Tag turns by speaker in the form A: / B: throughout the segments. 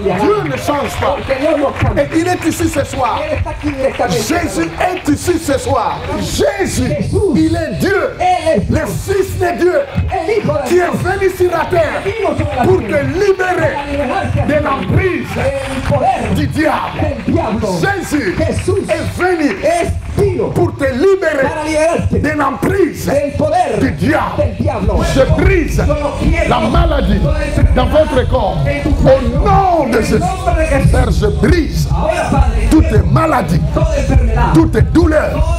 A: Dieu ne change pas. Et il est ici ce soir. Jésus est ici ce soir. Jésus, il est Dieu, le Fils de Dieu, qui est venu sur la terre pour te libérer de l'emprise du diable. Jésus est venu pour te libérer de l'emprise du diable. Je brise la maladie dans votre corps. Au nom de Jésus, Père, je brise toutes les maladies, toutes les douleurs.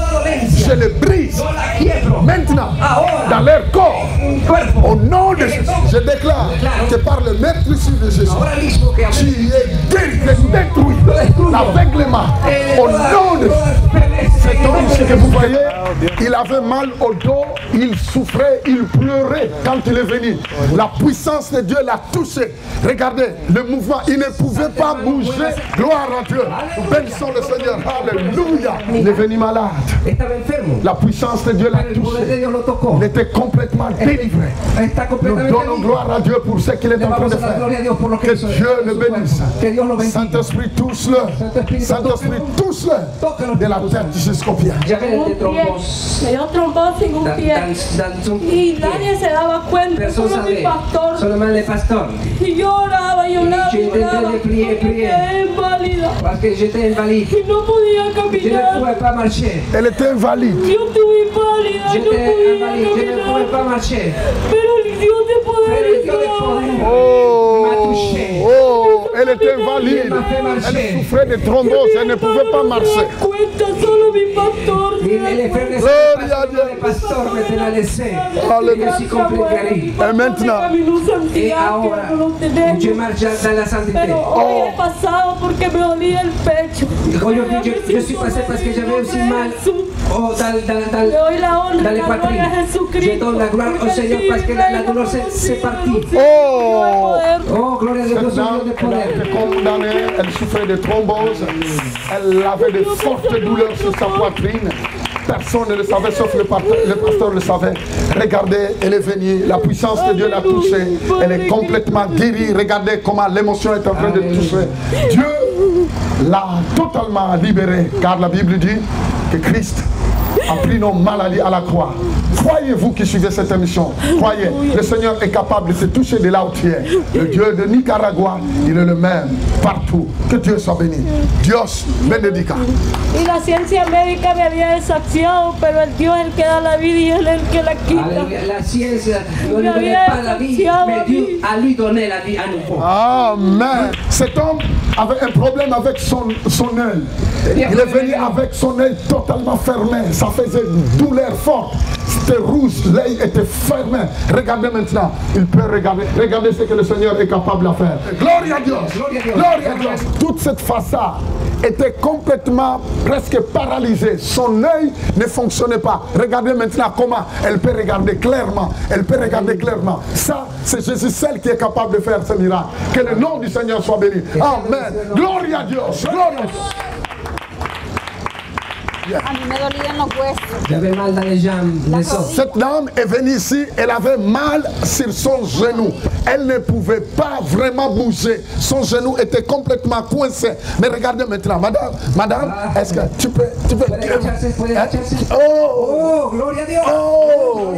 A: Je les brise maintenant dans leur corps. Au nom de Jésus, je déclare que par le maîtrise de Jésus, tu es détruit l'aveuglement. Au nom de Jésus. Cet homme ici que vous voyez, il avait mal au dos, il souffrait, il pleurait quand il est venu. La puissance de Dieu l'a touché. Regardez le mouvement, il ne pouvait pas bouger. Gloire à Dieu. Bénissons le Seigneur. Alléluia. Il est venu malade. La puissance de Dieu l'a touché. Il était complètement délivré. Nous donnons gloire à Dieu pour ce qu'il est en train de faire. Que Dieu le bénisse. Saint-Esprit, touche-le. Saint-Esprit, touche-le de la tête jusqu'au pied.
B: Me dio trombosis en un pie. Y nadie se daba cuenta, solo mi pastor. Y lloraba, lloraba, lloraba. Porque quedé inválida. Y no podía caminar.
A: Elle était invalide.
B: Yo estuve inválida, no podía caminar. Pero el Dios de poder
A: elle était invalide. Elle souffrait de thrombose. Elle ne pouvait pas marcher. Gloria a Dieu. Alléluia. Et maintenant,
C: je suis passé parce que j'avais aussi mal dans les poitrines. Je donne la gloire au Seigneur parce que la douleur c'est parti. Oh, gloria a Dieu, Dios de poder.
A: Condamnée, elle souffrait de thrombose. Elle avait de fortes douleurs sur sa poitrine. Personne ne le savait, sauf le pasteur le savait. Regardez, elle est venue, la puissance de Dieu l'a touchée. Elle est complètement guérie. Regardez comment l'émotion est en train de toucher. Dieu l'a totalement libérée, car la Bible dit que Christ a pris nos maladies à la croix. Croyez-vous qui suivez cette émission, croyez, le Seigneur est capable de te toucher de là où tu es. Le Dieu de Nicaragua, il est le même partout. Que Dieu soit béni. Dios benedica.
B: Y la ciencia médica me había desafiado, pero el Dios es el que da la vida y es el que la quita.
C: La ciencia no lui donnait pas la vie, mais Dieu a lui donné la vie à nouveau.
A: Amen. Cet homme avait un problème avec son œil. Il est venu avec son œil totalement fermé. Ça faisait une douleur forte. C'était rouge, l'œil était fermé. Regardez maintenant, il peut regarder. Regardez ce que le Seigneur est capable de faire. Gloria a Dieu. Gloria a Dieu. Toute cette façade était complètement presque paralysée. Son œil ne fonctionnait pas. Regardez maintenant comment elle peut regarder clairement. Elle peut regarder clairement. Ça, c'est Jésus seul qui est capable de faire ce miracle. Que le nom du Seigneur soit béni. Amen. Gloria a Dieu. Gloria a Dieu.
D: A mí me dolían los huesos.
C: J'avais mal dans les jambes, les os.
A: Cette dame est venue ici, elle avait mal sur son genou. Elle ne pouvait pas vraiment bouger. Son genou était complètement coincé. Mais regardez maintenant, madame, est-ce que tu peux...
C: Oh, gloria a Dios.
A: Oh,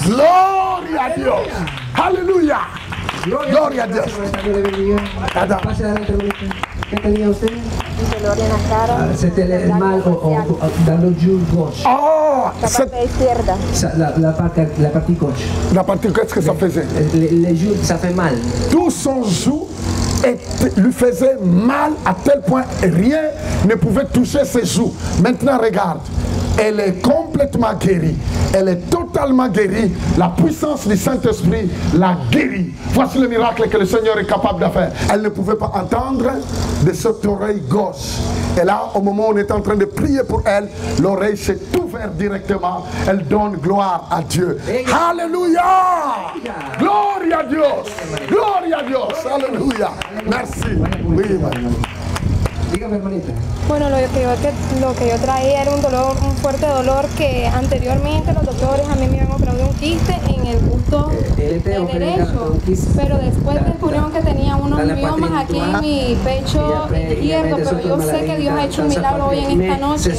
A: gloria a Dios. Alléluia. Gloria a Dios.
C: ¿Qué tenía usted?
D: Dolor en la cara.
C: C'était mal dans le joue gauche.
A: Oh,
D: la parte izquierda.
C: La partie gauche.
A: La partie, qu'est-ce que ça faisait?
C: Les joues, ça fait mal.
A: Tout son joue lui faisait mal à tel point rien ne pouvait toucher ses joues. Maintenant, regarde. Elle est complètement guérie. Elle est totalement guérie. La puissance du Saint-Esprit l'a guérie. Voici le miracle que le Seigneur est capable de faire. Elle ne pouvait pas entendre de cette oreille gauche. Et là, au moment où on est en train de prier pour elle, l'oreille s'est ouverte directement. Elle donne gloire à Dieu. Alléluia! Gloria a Dios! Gloria a Dios! Alléluia! Merci. Oui, madame.
C: Dígame, hermanita.
B: Bueno, lo que yo traía era un fuerte dolor que anteriormente los doctores a mí me habían operado de un quiste en el busto derecho, pero después descubrieron que tenía unos miomas aquí en mi pecho izquierdo, pero yo sé que Dios ha hecho un milagro hoy en esta noche,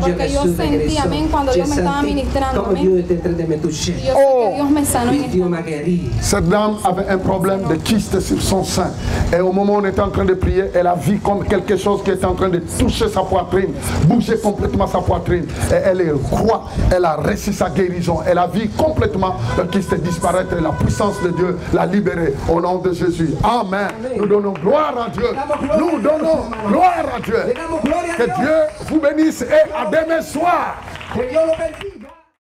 B: porque yo sentí, amén, cuando Dios me estaba ministrando, amén, y yo sé que Dios me sanó en esta noche.
A: Cette dame avait un problème de kyste sur son sein, et au moment où on était en train de prier, elle a vu comme quelque chose qui était en train de toucher sa poitrine, bouger complètement sa poitrine, et elle croit, elle a reçu sa guérison, elle a vu complètement le kyste disparaître, et la puissance de Dieu l'a libérée au nom de Jésus. Amen. Nous donnons gloire à Dieu. Nous donnons gloire à Dieu. Que Dieu vous bénisse et à demain soir.